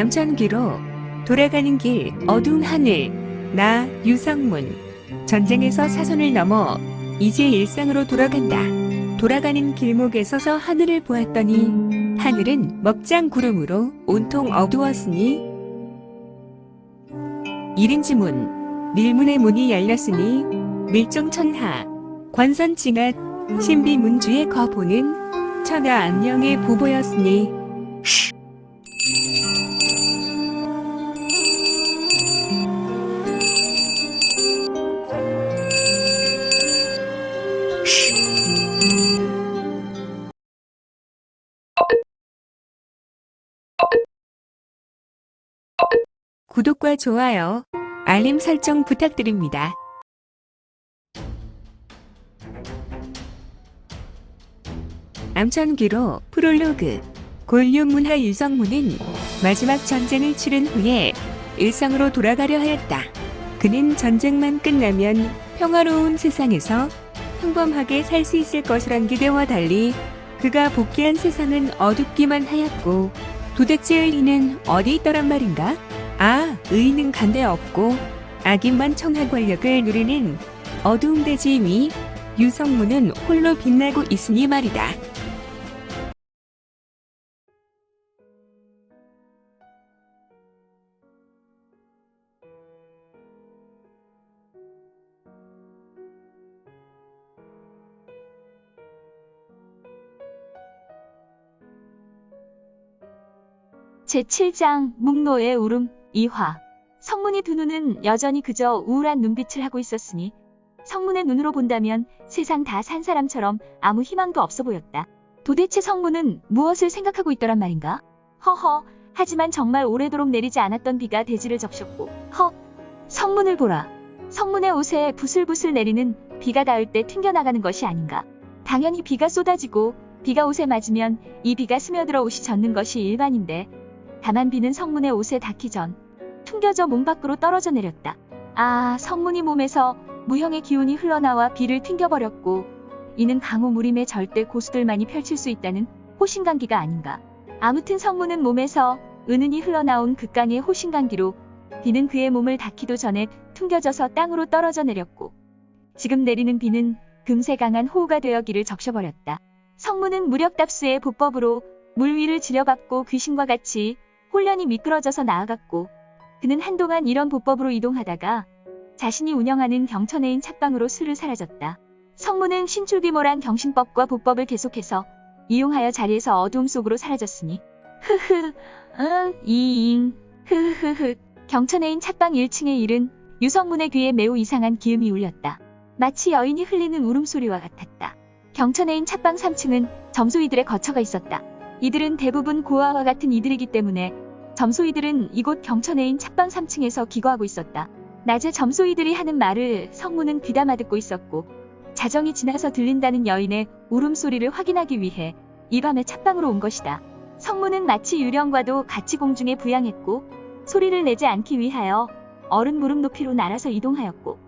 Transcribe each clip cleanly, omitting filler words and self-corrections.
암천기로 돌아가는 길 어두운 하늘. 나 유성문. 전쟁에서 사선을 넘어 이제 일상으로 돌아간다. 돌아가는 길목에 서서 하늘을 보았더니 하늘은 먹장 구름으로 온통 어두웠으니 일인지문 밀문의 문이 열렸으니 밀종천하 관선징앗 신비문주의 거보는 천하 안녕의 보보였으니 구독과 좋아요, 알림 설정 부탁드립니다. 암천기로 프롤로그. 곤륜문화 유성문은 마지막 전쟁을 치른 후에 일상으로 돌아가려 하였다. 그는 전쟁만 끝나면 평화로운 세상에서 평범하게 살 수 있을 것이란 기대와 달리 그가 복귀한 세상은 어둡기만 하였고 도대체 의인은 어디 있더란 말인가? 아, 의인은 간데 없고 악인만 청하 권력을 누리는 어두운 대지 위 유성문은 홀로 빛나고 있으니 말이다. 제7장 묵노의 울음 2화. 성문이 두 눈은 여전히 그저 우울한 눈빛을 하고 있었으니 성문의 눈으로 본다면 세상 다 산 사람처럼 아무 희망도 없어 보였다. 도대체 성문은 무엇을 생각하고 있더란 말인가? 허허, 하지만 정말 오래도록 내리지 않았던 비가 대지를 적셨고 성문을 보라. 성문의 옷에 부슬부슬 내리는 비가 닿을 때 튕겨나가는 것이 아닌가? 당연히 비가 쏟아지고 비가 옷에 맞으면 이 비가 스며들어 옷이 젖는 것이 일반인데 다만 비는 성문의 옷에 닿기 전 퉁겨져 몸 밖으로 떨어져 내렸다. 아, 성문이 몸에서 무형의 기운이 흘러나와 비를 튕겨버렸고 이는 강호무림의 절대 고수들만이 펼칠 수 있다는 호신강기가 아닌가. 아무튼 성문은 몸에서 은은히 흘러나온 극강의 호신강기로 비는 그의 몸을 닿기도 전에 퉁겨져서 땅으로 떨어져 내렸고 지금 내리는 비는 금세 강한 호우가 되어 길을 적셔버렸다. 성문은 무력답수의 보법으로 물 위를 지려밟고 귀신과 같이 홀련히 미끄러져서 나아갔고 그는 한동안 이런 보법으로 이동하다가 자신이 운영하는 경천에인 착방으로 스르 사라졌다. 성문은 신출귀몰한 경신법과 보법을 계속해서 이용하여 자리에서 어두움 속으로 사라졌으니 경천에인 착방 1층의 일은 유성문의 귀에 매우 이상한 기음이 울렸다. 마치 여인이 흘리는 울음소리와 같았다. 경천에인 착방 3층은 점소이들의 거처가 있었다. 이들은 대부분 고아와 같은 이들이기 때문에 점소이들은 이곳 경천에인 착방 3층에서 기거하고 있었다. 낮에 점소이들이 하는 말을 성문은 귀담아 듣고 있었고 자정이 지나서 들린다는 여인의 울음소리를 확인하기 위해 이 밤에 착방으로 온 것이다. 성문은 마치 유령과도 같이 공중에 부양했고 소리를 내지 않기 위하여 어른 무릎 높이로 날아서 이동하였고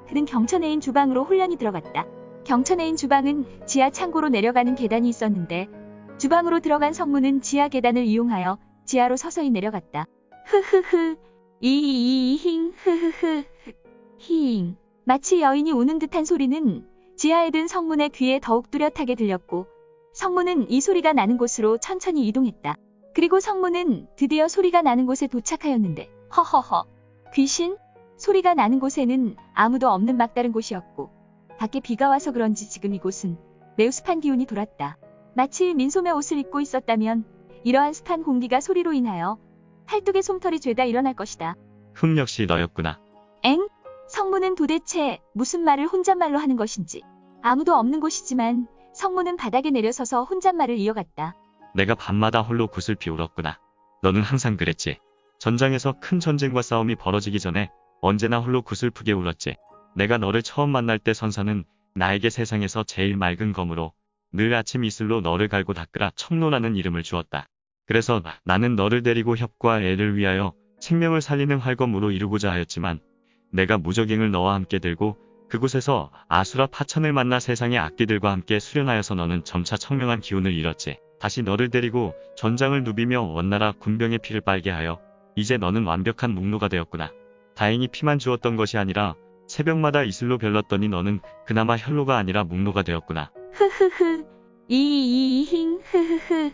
그는 경천에인 주방으로 홀련히 들어갔다. 경천에인 주방은 지하 창고로 내려가는 계단이 있었는데 주방으로 들어간 성문은 지하 계단을 이용하여 지하로 서서히 내려갔다. 힝. 마치 여인이 우는 듯한 소리는 지하에 든 성문의 귀에 더욱 뚜렷하게 들렸고 성문은 이 소리가 나는 곳으로 천천히 이동했다. 그리고 성문은 드디어 소리가 나는 곳에 도착하였는데 허허허. 귀신? 소리가 나는 곳에는 아무도 없는 막다른 곳이었고 밖에 비가 와서 그런지 지금 이곳은 매우 습한 기운이 돌았다. 마치 민소매 옷을 입고 있었다면 이러한 습한 공기가 소리로 인하여 팔뚝에 솜털이 죄다 일어날 것이다. 역시 너였구나. 엥? 성문은 도대체 무슨 말을 혼잣말로 하는 것인지. 아무도 없는 곳이지만 성문은 바닥에 내려서서 혼잣말을 이어갔다. 내가 밤마다 홀로 구슬피 울었구나. 너는 항상 그랬지. 전장에서 큰 전쟁과 싸움이 벌어지기 전에 언제나 홀로 구슬프게 울었지. 내가 너를 처음 만날 때 선사는 나에게 세상에서 제일 맑은 검으로 늘 아침 이슬로 너를 갈고 닦으라 청로라는 이름을 주었다. 그래서 나는 너를 데리고 협과 애를 위하여 생명을 살리는 활검으로 이루고자 하였지만 내가 무적행을 너와 함께 들고 그곳에서 아수라 파천을 만나 세상의 악기들과 함께 수련하여서 너는 점차 청명한 기운을 잃었지. 다시 너를 데리고 전장을 누비며 원나라 군병의 피를 빨게 하여 이제 너는 완벽한 묵노가 되었구나. 다행히 피만 주었던 것이 아니라 새벽마다 이슬로 별렀더니 너는 그나마 혈로가 아니라 묵노가 되었구나. 흐흐흐. 이히잉 흐흐흐.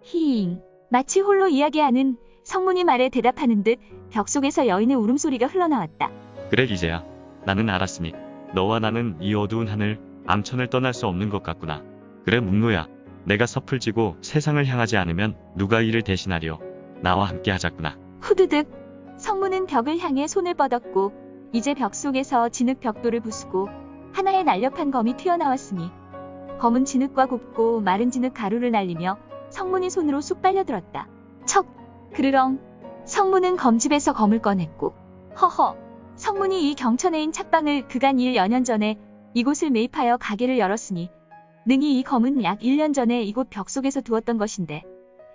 히잉. 마치 홀로 이야기하는 성문이 말에 대답하는 듯 벽 속에서 여인의 울음소리가 흘러나왔다. 그래 이제야. 나는 알았으니 너와 나는 이 어두운 하늘 암천을 떠날 수 없는 것 같구나. 그래 묵노야. 내가 섭을 지고 세상을 향하지 않으면 누가 이를 대신하리오. 나와 함께 하자꾸나. 후드득. 성문은 벽을 향해 손을 뻗었고 이제 벽 속에서 진흙 벽돌을 부수고 하나의 날렵한 검이 튀어나왔으니 검은 진흙과 곱고 마른 진흙 가루를 날리며 성문이 손으로 쑥 빨려들었다. 척! 그르렁! 성문은 검집에서 검을 꺼냈고 허허! 성문이 이 경천에인 착방을 그간 1여 전에 이곳을 매입하여 가게를 열었으니 능히 이 검은 약 1년 전에 이곳 벽 속에서 두었던 것인데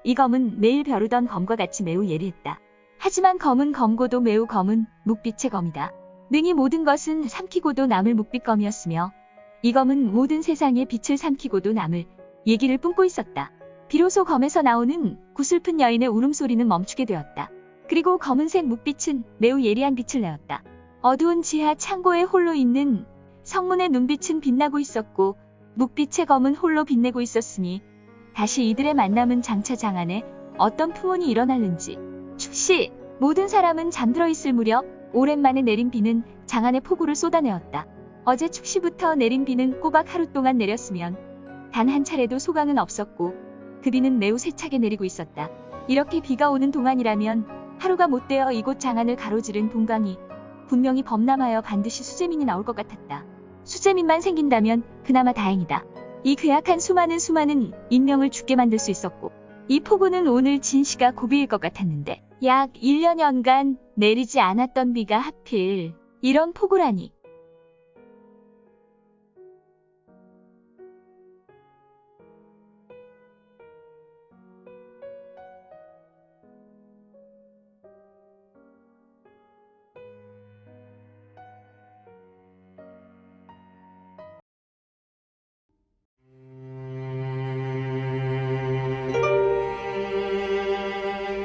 이 검은 매일 벼르던 검과 같이 매우 예리했다. 하지만 검은 검고도 매우 검은 묵빛의 검이다. 능히 모든 것은 삼키고도 남을 묵빛 검이었으며 이 검은 모든 세상의 빛을 삼키고도 남을 얘기를 뿜고 있었다. 비로소 검에서 나오는 구슬픈 여인의 울음소리는 멈추게 되었다. 그리고 검은색 묵빛은 매우 예리한 빛을 내었다. 어두운 지하 창고에 홀로 있는 성문의 눈빛은 빛나고 있었고 묵빛의 검은 홀로 빛내고 있었으니 다시 이들의 만남은 장차 장안에 어떤 풍운이 일어날는지. 축시! 모든 사람은 잠들어 있을 무렵 오랜만에 내린 비는 장안의 폭우를 쏟아내었다. 어제 축시부터 내린 비는 꼬박 하루 동안 내렸으면 단 한 차례도 소강은 없었고 그 비는 매우 세차게 내리고 있었다. 이렇게 비가 오는 동안이라면 하루가 못되어 이곳 장안을 가로지른 동강이 분명히 범람하여 반드시 수재민이 나올 것 같았다. 수재민만 생긴다면 그나마 다행이다. 이 괴악한 수많은 인명을 죽게 만들 수 있었고 이 폭우는 오늘 진시가 고비일 것 같았는데 약 1년여간 내리지 않았던 비가 하필 이런 폭우라니.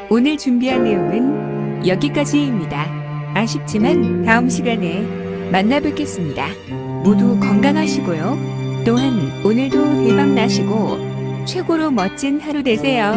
오늘 준비한 내용은 여기까지입니다. 아쉽지만 다음 시간에 만나 뵙겠습니다. 모두 건강하시고요. 또한 오늘도 대박 나시고 최고로 멋진 하루 되세요.